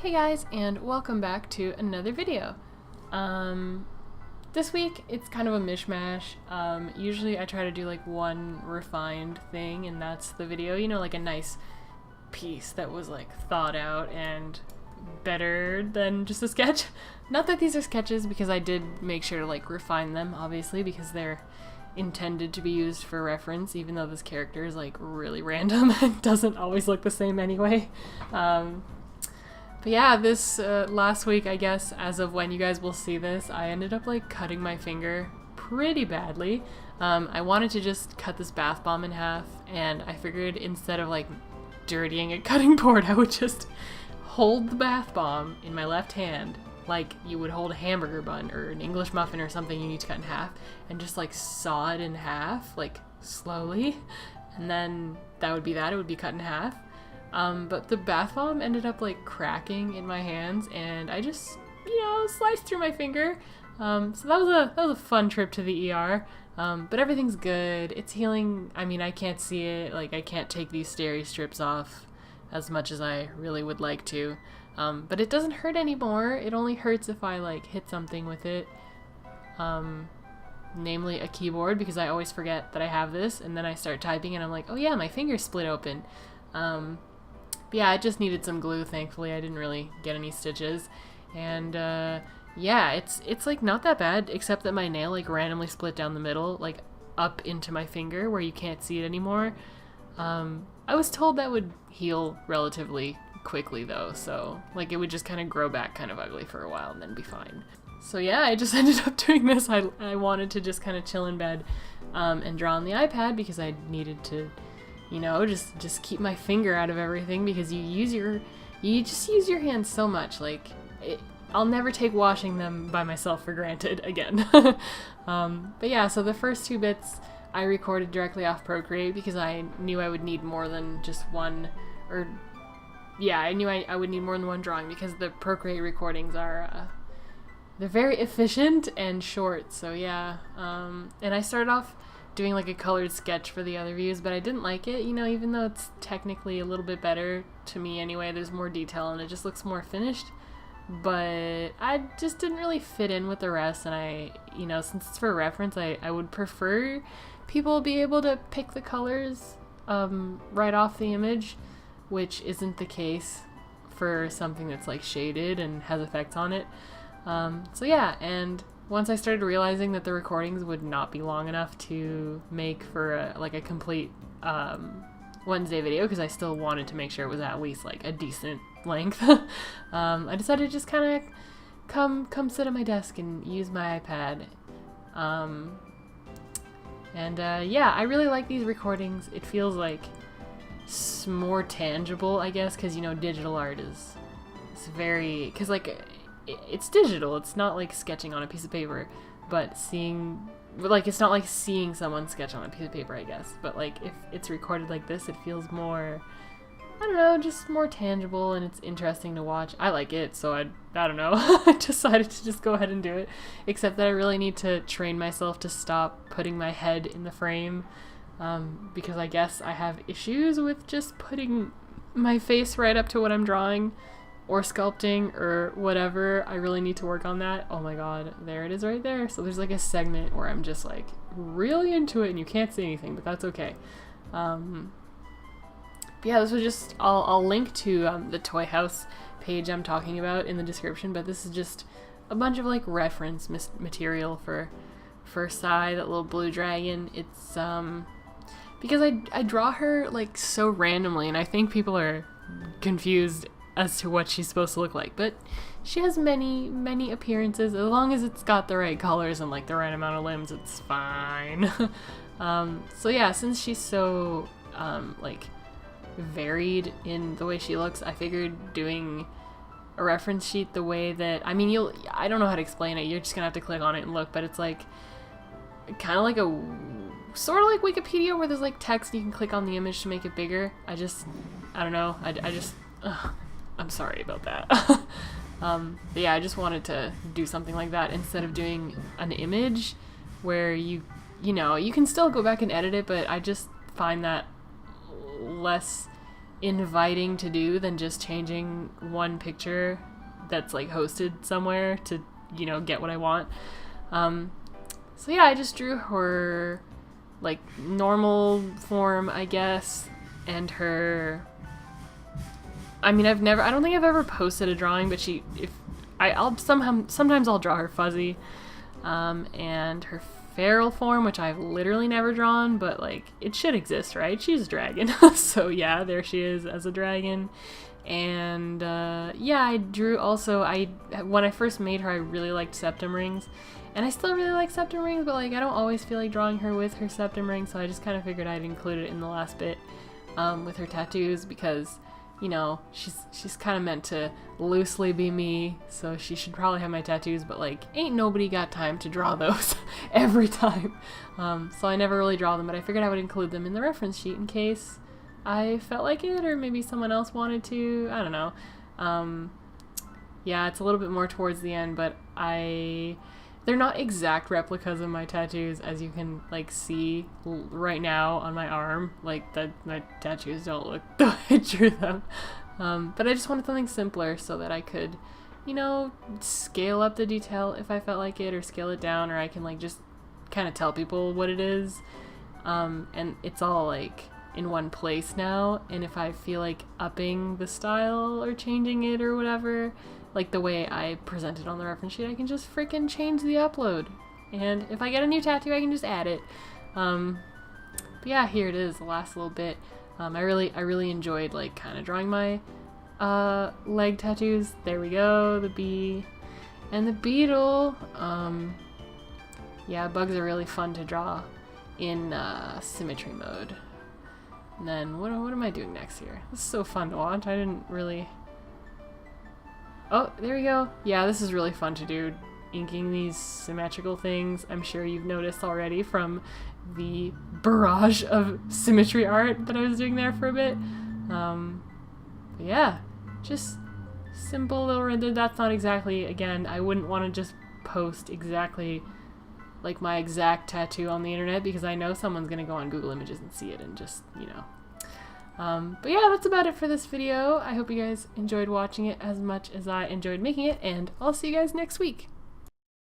Hey guys, and welcome back to another video. This week it's kind of a mishmash. Usually I try to do like one refined thing and that's the video, you know, like a nice piece that was like thought out and better than just a sketch. Not that these are sketches, because I did make sure to like refine them, obviously, because they're intended to be used for reference, even though this character is like really random and doesn't always look the same anyway. But yeah, this last week, I guess, as of when you guys will see this, I ended up like cutting my finger pretty badly. I wanted to just cut this bath bomb in half, and I figured instead of like dirtying a cutting board, I would just hold the bath bomb in my left hand like you would hold a hamburger bun or an English muffin or something you need to cut in half, and just like saw it in half, like slowly, and then that would be that. It would be cut in half. But the bath bomb ended up like cracking in my hands, and I just, you know, sliced through my finger. So that was a fun trip to the ER. But everything's good. It's healing. I mean, I can't see it. Like, I can't take these steri strips off as much as I really would like to. But it doesn't hurt anymore. It only hurts if I like hit something with it. Namely a keyboard, because I always forget that I have this, and then I start typing and I'm like, oh yeah, my finger's split open. But yeah, I just needed some glue, thankfully. I didn't really get any stitches. And yeah, it's like not that bad, except that my nail like randomly split down the middle, like up into my finger where you can't see it anymore. I was told that would heal relatively quickly though, so like it would just kind of grow back kind of ugly for a while and then be fine. So yeah, I just ended up doing this. I wanted to just kind of chill in bed and draw on the iPad, because I needed to, you know, just keep my finger out of everything, because you just use your hands so much. Like, I'll never take washing them by myself for granted again. But yeah, so the first two bits I recorded directly off Procreate, because I knew I would need more than just one, or yeah, I knew I would need more than one drawing, because the Procreate recordings are, they're very efficient and short, so yeah. And I started off doing like a colored sketch for the other views, but I didn't like it, you know, even though it's technically a little bit better to me anyway. There's more detail and it just looks more finished, but I just didn't really fit in with the rest. And I, you know, since it's for reference, I would prefer people be able to pick the colors right off the image, which isn't the case for something that's like shaded and has effects on it. So yeah, and once I started realizing that the recordings would not be long enough to make for a complete Wednesday video, because I still wanted to make sure it was at least like a decent length, I decided to just kind of come sit at my desk and use my iPad. Yeah, I really like these recordings. It feels like more tangible, I guess, because, you know, digital art is very, because like it's digital, it's not like sketching on a piece of paper, but it's not like seeing someone sketch on a piece of paper, I guess, but like if it's recorded like this, it feels more, I don't know, just more tangible, and it's interesting to watch. I like it, so I don't know, I decided to just go ahead and do it, except that I really need to train myself to stop putting my head in the frame, because I guess I have issues with just putting my face right up to what I'm drawing or sculpting or whatever. I really need to work on that. Oh my god, there it is right there. So there's like a segment where I'm just like really into it and you can't see anything, but that's okay. But yeah, this was just, I'll link to the Toy House page I'm talking about in the description, but this is just a bunch of like reference material for Sai, that little blue dragon. It's because I draw her like so randomly, and I think people are confused as to what she's supposed to look like, but she has many appearances. As long as it's got the right colors and like the right amount of limbs, it's fine. So yeah, since she's so like varied in the way she looks, I figured doing a reference sheet the way that, I mean, I don't know how to explain it, you're just gonna have to click on it and look, but it's like kind of like a sort of like Wikipedia, where there's like text and you can click on the image to make it bigger. I don't know, I'm sorry about that. But yeah, I just wanted to do something like that instead of doing an image where you know, you can still go back and edit it, but I just find that less inviting to do than just changing one picture that's like hosted somewhere to, you know, get what I want. So yeah, I just drew her like normal form, I guess, and her, I mean, I don't think I've ever posted a drawing, but sometimes I'll draw her fuzzy, and her feral form, which I've literally never drawn, but like it should exist, right? She's a dragon. So yeah, there she is as a dragon. And yeah, I drew also, when I first made her, I really liked septum rings, and I still really like septum rings, but like I don't always feel like drawing her with her septum ring, so I just kind of figured I'd include it in the last bit with her tattoos, because, you know, she's kind of meant to loosely be me, so she should probably have my tattoos, but like ain't nobody got time to draw those every time. So I never really draw them, but I figured I would include them in the reference sheet in case I felt like it, or maybe someone else wanted to. I don't know. Yeah, it's a little bit more towards the end, but they're not exact replicas of my tattoos, as you can like see right now on my arm. Like my tattoos don't look the way I drew them. But I just wanted something simpler so that I could, you know, scale up the detail if I felt like it, or scale it down, or I can like just kind of tell people what it is. And it's all like in one place now, and if I feel like upping the style or changing it or whatever, like the way I present it on the reference sheet, I can just freaking change the upload, and if I get a new tattoo, I can just add it. But yeah, here it is, the last little bit. I really enjoyed like kind of drawing my leg tattoos. There we go, the bee and the beetle. Yeah, bugs are really fun to draw in symmetry mode. And then what am I doing next here? This is so fun to watch. I didn't really... Oh, there we go. Yeah, this is really fun to do, inking these symmetrical things. I'm sure you've noticed already from the barrage of symmetry art that I was doing there for a bit. But yeah, just simple little render. That's not exactly, again, I wouldn't want to just post exactly like my exact tattoo on the internet, because I know someone's gonna go on Google Images and see it and just, you know. But yeah, that's about it for this video. I hope you guys enjoyed watching it as much as I enjoyed making it, and I'll see you guys next week.